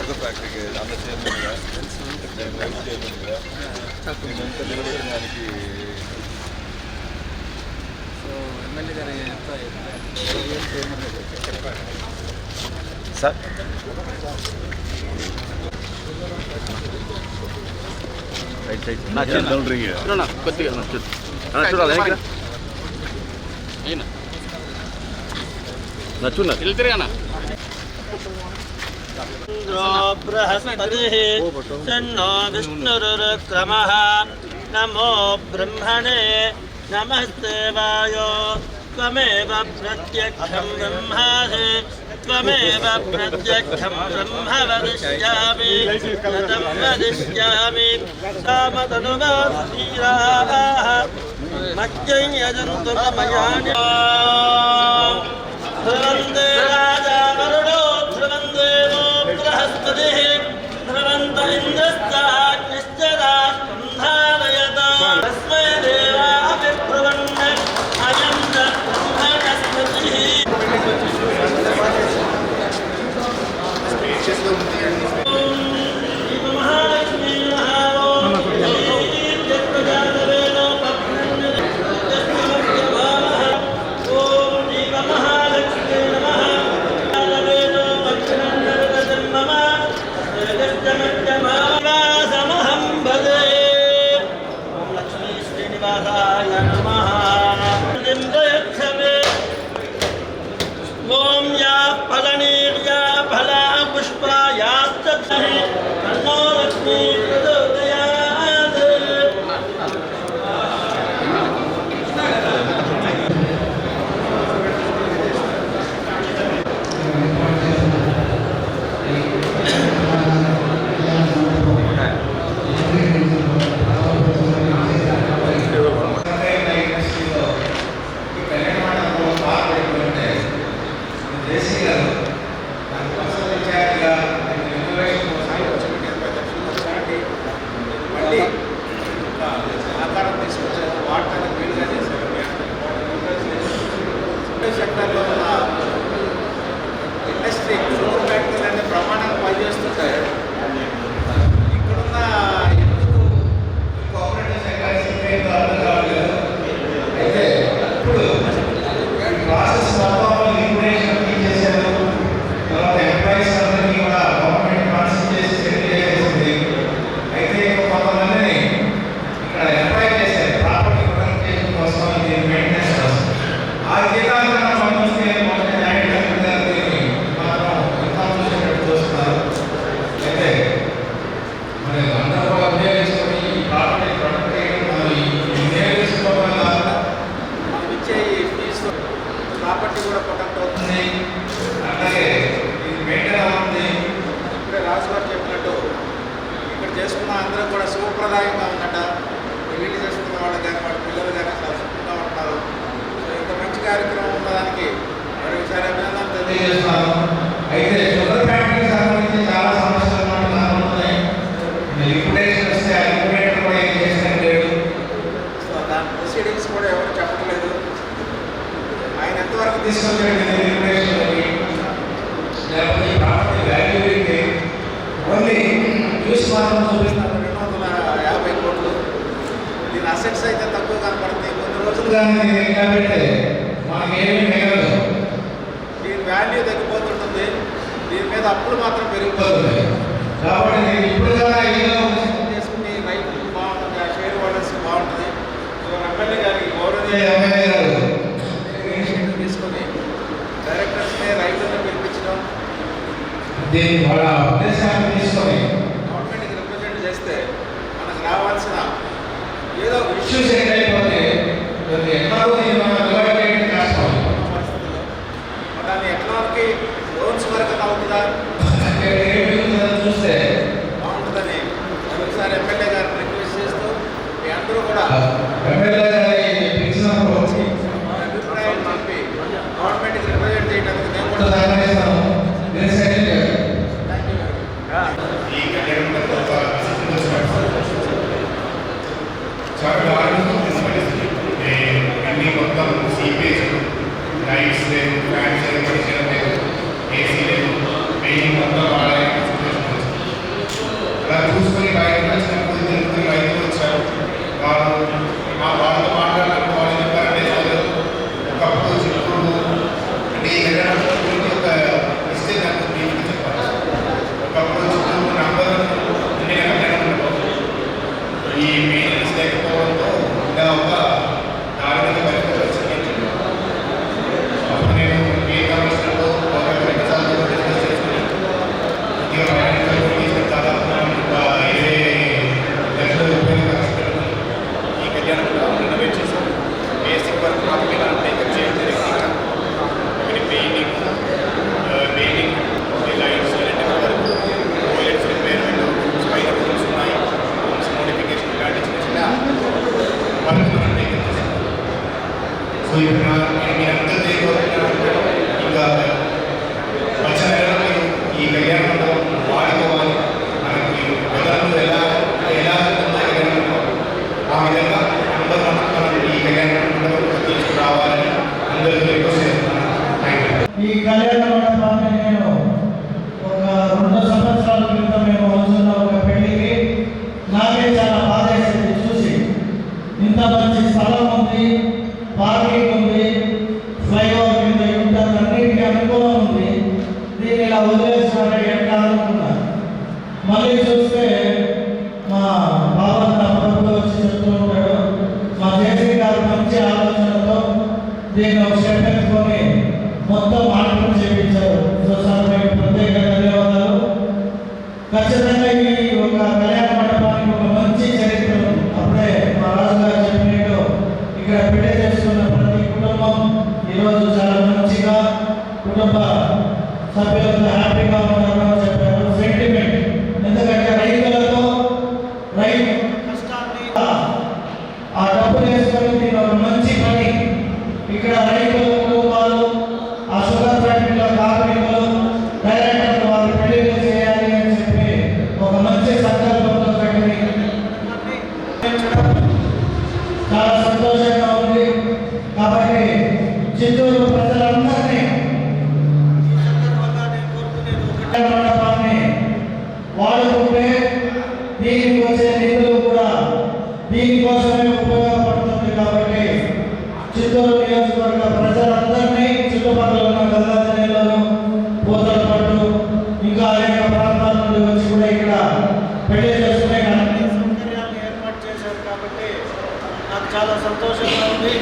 Sugar ఫ్యాక్టరీకి అంత చైర్మన్గా వైస్ చైర్మన్గా నేనంతా నిలబడిన దానికి ఎమ్మెల్యే గారు సార్ రైట్ సైడ్ కొద్దిగా చూడాలి వెళ్తారు బృహస్పతి సన్నో విష్ణురుక్రమః నమో బ్రహ్మణే నమస్తేవాయో త్వమేవ ప్రత్యక్షం బ్రహ్మాసి త్వమేవ ప్రత్యక్షం బ్రహ్మ వదిష్యామి తతం వదిష్యామి సామతనువాస్తిరాः మజ్జం యజంతు మయాని ధ్రువందే రాజా వరుణో ధ్రువందేవో బృహస్పతిః ధ్రువంత ఇంద్రశ్చాగ్నిశ్చ రాష్ట్రం ధారయతాం తస్మై దేవాయ బ్రువన్న అయం బ్రహ్మణస్పతిః. ఓం యా ఫలనీర్యా ఫలా పుష్పా యాస్తద్ధి తన్నో లక్ష్మీ ప్రచోదయాత్. సెక్టర్లో ఉన్న ఇండస్ట్రీ షుగర్ ఫ్యాక్టరీలు అనే ప్రమాణంగా పనిచేస్తుంటాయి. ఇక్కడున్న ఎందుకు కోఆపరేటివ్ సెక్టర్ కావట్లేదు. అయితే ఇప్పుడు ప్రాసెస్ లిక్విడేషన్ చేశారు. తర్వాత ఎంప్లాయీస్ అందరినీ కూడా గవర్నమెంట్ ట్రాన్స్ఫర్ చేసి సెటిల్ చేసేసింది. అయితే కొంతమందిని ఇక్కడ ఎంప్లాయ్ చేశారు ప్రాపర్టీ ప్రొటెక్షన్ కోసం, ఇది మెయింటెనెన్స్ కోసం. ఆ జీతాలు ప్రాపర్టీ కూడా ప్రొటెక్ట్ అవుతుంది. అలాగే ఇది మెయింటైన్ అవుతుంది. ఇప్పుడే రాజు గారు చెప్పినట్టు ఇక్కడ చేసుకున్న అందరూ కూడా శుభప్రదాయంగా ఉందట. వీళ్ళు చేసుకున్న వాళ్ళు కానీ వాళ్ళ పిల్లలు కానీ చాలా సుఖంగా ఉంటారు. సో ఇంత మంచి కార్యక్రమం ఉన్నదానికి మరి ఒకసారి అభినందనలు తెలియజేస్తున్నాను. అయితే షుగర్ ఫ్యాక్టరీకి సంబంధించి చాలా సమస్యలు ఉన్నాయి. లిక్విడేషన్ వస్తే ఆ లిక్విడేటర్ కూడా ఏం చేసినట్టు లేదు. సో దాని ప్రొసీడింగ్స్ కూడా ఎవరు చెప్పట్లేదు. ఆయన ఎంతవరకు తీసుకొచ్చాడు లిక్విడేషన్లోకి, లేకపోతే ఈ ప్రాపర్టీ వాల్యూ ఏంటి, ఓన్లీ న్యూస్ మాత్రం చూపిస్తున్నారు 250 కోట్లు. దీని అసెట్స్ అయితే తక్కువ కనపడుతుంది. కొన్ని రోజులుగా ఇంకా పెడితే మనకేమీ మిగలదు. దీని వాల్యూ తగ్గిపోతుంటుంది. దీని మీద అప్పులు మాత్రం పెరిగిపోతుంది. కాబట్టి నేను ఇప్పుడు చేసుకుని రైతులు బాగుంటుంది, ఆ షేర్ హోల్డర్స్ బాగుంటుంది. సో ఎమ్మెల్యే గారికి గౌరవనీయ ఎమ్మెల్యే గారు ఇనిషియేటివ్ తీసుకొని డైరెక్టర్స్ని రైతులను పిలిపించడం, దీన్ని వాళ్ళ ఉద్దేశాన్ని తీసుకొని గవర్నమెంట్కి రిప్రజెంట్ చేస్తే మనకు రావాల్సిన ఏదో ఇష్యూస్ ఏంటైపోతే ఎట్లాగో కష్టం పరిస్థితుల్లో దాన్ని ఎట్లాకి లోన్స్ వరకు అవుతుందా చూస్తే బాగుంటుందని ఒకసారి ఎమ్మెల్యే గారిని రిక్వెస్ట్ చేస్తూ మీ అందరూ కూడా ఎమ్మెల్యే గారి అభిప్రాయం చెప్పి గవర్నమెంట్కి రిప్రజెంట్ చేయడానికి నేను కూడా సహకరిస్తాను. అన్ని మొత్తం సీపేజ్ లైట్స్ లేవు, ఫ్యాన్స్ లేవు, ఏసీ లేవు, పెయింటింగ్ మొత్తం వాడాలి. మీరందరినీ ఇంకా వచ్చే నెలలో మీరు ఈ కళ్యాణ మండపం వాడుకోవాలి. మనకి ప్రజలు ఎలా ఆ విధంగా అందరూ మనం ఈ కళ్యాణ మండపం తీసుకురావాలని అందరికీ రిక్వెస్ట్ చేస్తున్నాను. Thank you. ఈ కళ్యాణ మండపాన్ని నేను ఒక 2 సంవత్సరాల క్రితం మేము వస్తున్న ఒక పెళ్లికి నాకే చాలా బాధ వేసింది చూసి. ఇంత మంచి స్థలం ఉంది, పార్కింగ్ ఉంది, ఫ్లైఓవర్ మీద ఉంటుంది, అన్నింటికీ అనుకూలం ఉంది. దీన్ని ఇలా వదిలేసినారే ఎట్లా అనుకున్నా. మళ్ళీ చూస్తే మా బాబా అప్పుడప్పుడు వచ్చి చెప్తూ ఉంటాడు, మా జేసీ గారు మంచి ఆలోచనతో దీన్ని ఒక స్టెప్ ఎత్తుకొని మొత్తం మార్పులు చేయించారు. సో సార్ మీకు ప్రత్యేక ధన్యవాదాలు. ఖచ్చితంగా ఈ ఒక కళ్యాణ మండపానికి ఒక మంచి చరిత్ర ఉంది. అప్పుడే మా రాజుగారు చెప్పినట్టు ఇక్కడ పెళ్లి చేసుకున్న ప్రతి కుటుంబం ఈరోజు చాలా మంచిగా కుటుంబ సభ్యులతో హ్యాపీగా ఉన్నారని చెప్పారు. సెంటిమెంట్, ఎందుకంటే రైతులతో రైతు కష్టాన్ని ఆ డబ్బులు వేసుకొని దీని ఒక మంచి పని. ఇక్కడ రైతుల కుటుంబాలు, ఆ షుగర్ ఫ్యాక్టరీలో కార్మికులు, డైరెక్టర్లు వారి పెళ్లిళ్ళు చేయాలి అని చెప్పి ఒక మంచి సంకల్పంతో పెట్టి చాలా సంతోషంగా ఉంది. కాబట్టి చిత్తూరు ప్రజలందరినీ మండపాన్ని వాడుకుంటే దీనికి వచ్చే నిధులు కూడా దీనికోసమే ఉపయోగపడుతుంది. కాబట్టి చిత్తూరు నియోజకవర్గ ప్రజలందరినీ చుట్టుపక్కల ఉన్న గల్లాది నెల్లూరు, పూతలపట్టు ఇంకా అనేక ప్రాంతాల నుండి వచ్చి కూడా ఇక్కడ పెళ్లి చేసుకునే అన్ని సౌకర్యాలను ఏర్పాటు చేశారు. కాబట్టి నాకు చాలా సంతోషంగా ఉంది.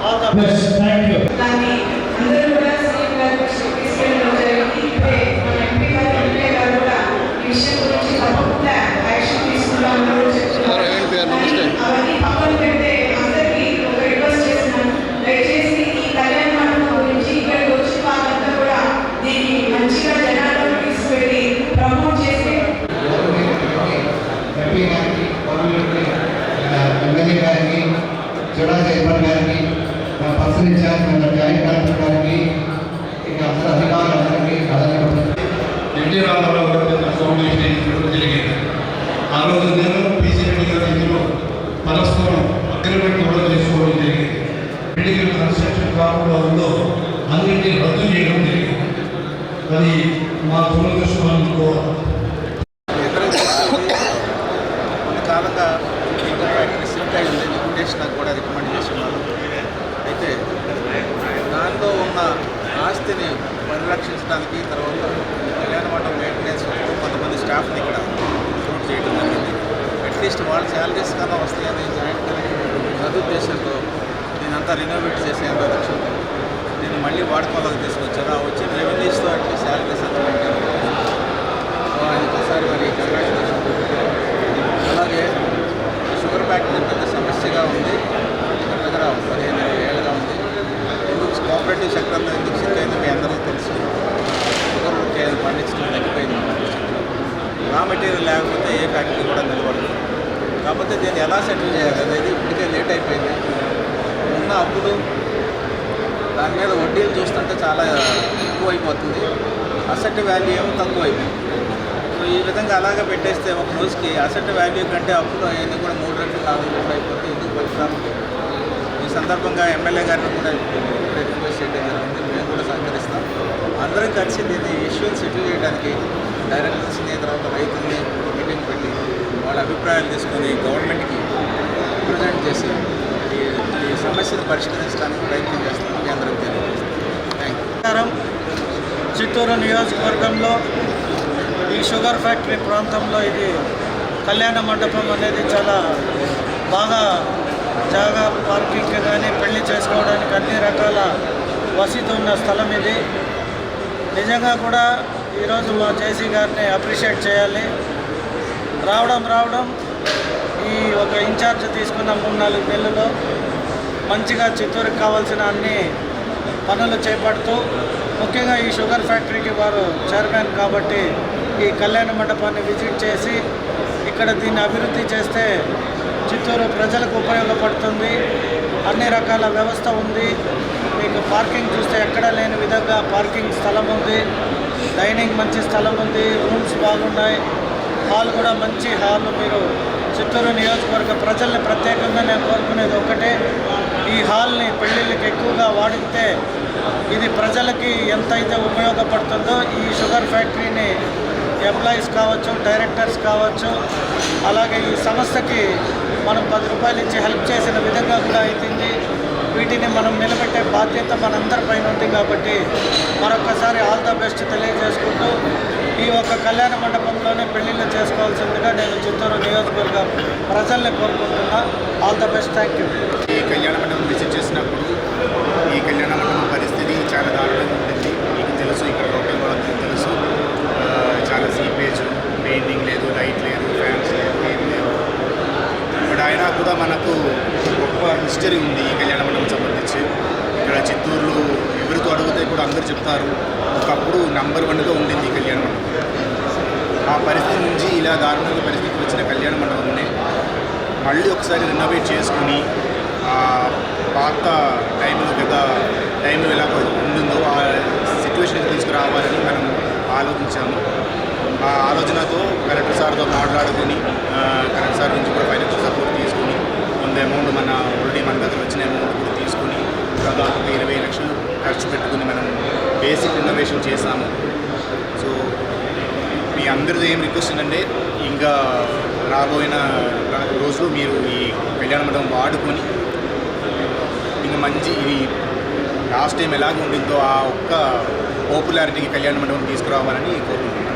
All the best. Thank you. దాన్ని అందరూ కూడా సీఎం గారు తీసుకెళ్ళడం జరిగింది. ఇప్పుడే మన ఎంపీ గారు, ఎమ్మెల్యే గారు కూడా ఈ విషయం గురించి తప్పకుండా యాక్షన్ తీసుకుంటామని కూడా చెప్తున్నారు. అవన్నీ పక్కన పెడితే అందరికీ ఒక రిక్వెస్ట్ చేస్తున్నాను, దయచేసి ఈ కళ్యాణ మండపం గురించి ఇక్కడికి వచ్చి వాళ్ళంతా కూడా దీన్ని మంచిగా జనాల్లో తీసుకువెళ్ళి ప్రమోట్ చేస్తే ఎంపీ గారికి, ఎమ్మెల్యే గారికి, జిల్లా చైర్మన్ గారికి, మా పర్సనల్ ఇన్ఛార్జ్ జాయింట్ కలెక్టర్ గారికి, ఇంకా అందరూ అధికారులందరికీ ఎన్టీ రామారావు గారి ఫౌండేషన్ ఇవ్వడం జరిగింది. ఆ రోజు నేను పీసీ రెడ్డి గారి ఇందులో పరస్పరం అగ్రిమెంట్ కూడా చేసుకోవడం జరిగింది. బిల్డింగ్ కన్స్ట్రక్షన్ కాకుండా ఉందో అన్నింటినీ రద్దు చేయడం జరిగింది. అది మా దురదృష్టం అనుకోవాలి. కొంతకాలంగా షిఫ్ట్ అయింది, లిమిటేషన్ నాకు కూడా రికమెండ్ చేస్తున్నారు. అయితే దానిలో ఉన్న ఆస్తిని పరిరక్షించడానికి తర్వాత కళ్యాణ మండపం మెయింటెనెన్స్ కొంతమంది స్టాఫ్ని ఇక్కడ రిక్రూట్ చేయడం జరిగింది. అట్లీస్ట్ వాళ్ళ శాలరీస్ కన్నా వస్తాయని జాయింట్ కలెక్టర్ సదుద్దేశంతో దీనంతా రినోవేట్ చేసేంత లక్ష్యంతో దీన్ని మళ్ళీ వాడుకోవాలని తీసుకొచ్చారు. ఆ వచ్చిన రెవెన్యూస్తో అట్లీస్ట్ శాలరీస్ అంతా మెయింటైన్ సో అది ఒకసారి మరి కంగ్రాచులేషన్. అలాగే షుగర్ ఫ్యాక్టరీ పెద్ద సమస్యగా ఉంది. ఇక్కడ దగ్గర 15 ఏళ్ళుగా ఉంది. ఎందుకు కోఆపరేటివ్ సెక్టర్లో ఎందుకు సిక్ అయిందో మీ అందరికీ తెలుసు. షుగర్ పండించడం తగ్గిపోయింది. రా మెటీరియల్ లేకపోతే ఏ ఫ్యాక్టరీ కూడా నిలబడదు. కాకపోతే దీన్ని ఎలా సెటిల్ చేయాలి అనేది ఇప్పటికే లేట్ అయిపోయింది. ఉన్న అప్పులు దాని మీద వడ్డీలు చూస్తుంటే చాలా ఎక్కువైపోతుంది. అసెట్ వాల్యూ ఏమో తక్కువైపోయింది. సో ఈ విధంగా అలాగే పెట్టేస్తే ఒక రోజుకి అసెట్ వాల్యూ కంటే అప్పులు అవన్నీ కూడా 3 రెట్లు 4 రెట్లు అయిపోతే ఎందుకు పరిశ్రమ. ఈ సందర్భంగా ఎమ్మెల్యే గారిని కూడా రిక్వెస్ట్ చేయడం జరిగింది. మేము కూడా సహకరిస్తాం. అందరం కలిసి దీన్ని ఇష్యూని సెటిల్ చేయడానికి డైరెక్టర్స్ని తర్వాత రైతుల్ని మీటింగ్ పెట్టి వాళ్ళ అభిప్రాయాలు తీసుకొని గవర్నమెంట్కి రిప్రజెంట్ చేసి ఈ సమస్యను పరిష్కరించడానికి ప్రయత్నం చేస్తాం. మీ అందరికీ తెలియజేస్తాం. Thank you. చిత్తూరు నియోజకవర్గంలో ఈ షుగర్ ఫ్యాక్టరీ ప్రాంతంలో ఇది కళ్యాణ మండపం అనేది చాలా బాగా జాగా పార్కింగ్ కానీ పెళ్లి చేసుకోవడానికి అన్ని రకాల వసతి ఉన్న స్థలం ఇది. నిజంగా కూడా ఈరోజు మా జేసీ గారిని అప్రిషియేట్ చేయాలి. రావడం ఈ ఒక ఇన్ఛార్జ్ తీసుకున్న 3-4 నెలల్లో మంచిగా చిత్తూరుకి కావాల్సిన అన్ని పనులు చేపడుతూ ముఖ్యంగా ఈ షుగర్ ఫ్యాక్టరీకి వారు చైర్మన్ కాబట్టి ఈ కళ్యాణ మండపాన్ని విజిట్ చేసి ఇక్కడ దీన్ని అభివృద్ధి చేస్తే చిత్తూరు చిత్తూరు ప్రజలకు ఉపయోగపడుతుంది. అన్ని రకాల వ్యవస్థ ఉంది. మీకు పార్కింగ్ చూస్తే ఎక్కడా లేని విధంగా పార్కింగ్ స్థలం ఉంది. డైనింగ్ మంచి స్థలం ఉంది. రూమ్స్ బాగున్నాయి. హాల్ కూడా మంచి హాల్. మీరు చిత్తూరు నియోజకవర్గ ప్రజల్ని ప్రత్యేకంగా నేను కోరుకునేది ఒకటే, ఈ హాల్ని పెళ్ళిళ్ళకి ఎక్కువగా వాడితే ఇది ప్రజలకి ఎంతైతే ఉపయోగపడుతుందో ఈ షుగర్ ఫ్యాక్టరీని ఎంప్లాయీస్ కావచ్చు, డైరెక్టర్స్ కావచ్చు, అలాగే ఈ సంస్థకి మనం 10 రూపాయలు ఇచ్చి హెల్ప్ చేసిన విధంగా కూడా అవుతుంది. వీటిని మనం నిలబెట్టే బాధ్యత మనందరిపైన ఉంది. కాబట్టి మరొకసారి ఆల్ ద బెస్ట్ తెలియజేసుకుంటూ ఈ ఒక్క కళ్యాణ మండపంలోనే పెళ్ళిళ్ళు చేసుకోవాల్సిందిగా నేను చిత్తూరు నియోజకవర్గ ప్రజల్ని కోరుకుంటున్నా. All the best. Thank you. ఈ కళ్యాణ మండపం విజిట్ చేసినప్పుడు ఈ కళ్యాణ మండపం పరిస్థితి చాలా దారుణంగా ఉంటుంది. మీకు తెలుసు, ఇక్కడ లోకల్ వాళ్ళకి తెలుసు. చాలా సీపేజ్, పెయింటింగ్ లేదు, లైట్ లేదు, ఫ్యాన్స్ లేదు, ఏం లేవు. బట్ అయినా కూడా మనకు గొప్ప హిస్టరీ ఉంది ఈ కళ్యాణ మండపం సంబంధించి. ఇక్కడ చిత్తూరులో ఎవరితో అడిగితే కూడా అందరూ చెప్తారు, ఒకప్పుడు నంబర్ 1గా ఉండింది ఈ కళ్యాణ మండపం. ఆ పరిస్థితి నుంచి ఇలా దారుణంగా పరిస్థితి వచ్చిన కళ్యాణ మండపంని మళ్ళీ ఒకసారి రెనోవేట్ చేసుకుని పాత టైంలో గత టైంలో ఎలా ఉండిందో ఆ సిచ్యువేషన్కి తీసుకురావాలని మనం ఆలోచించాము. ఆ ఆలోచనతో కలెక్టర్ సార్తో మాట్లాడుకొని కలెక్టర్ సార్ నుంచి కూడా ఫైనాన్షియల్ సపోర్ట్ తీసుకుని కొంత అమౌంట్ ఆల్రెడీ మన దగ్గర వచ్చిన అమౌంట్ కూడా తీసుకుని దాదాపు 20 లక్షలు ఖర్చు పెట్టుకుని మనం బేసిక్ రెనోవేషన్ చేసాము. సో మీ అందరిది ఏం రిక్వెస్ట్ ఏంటంటే, ఇంకా రాబోయిన రోజులు మీరు ఈ కళ్యాణ మండపం వాడుకొని ఇంకా మంచి ఇది లాస్ట్ టైం ఎలాగ ఉండిందో ఆ ఒక్క పాపులారిటీకి కళ్యాణ మండపం తీసుకురావాలని కోరుకుంటున్నాను.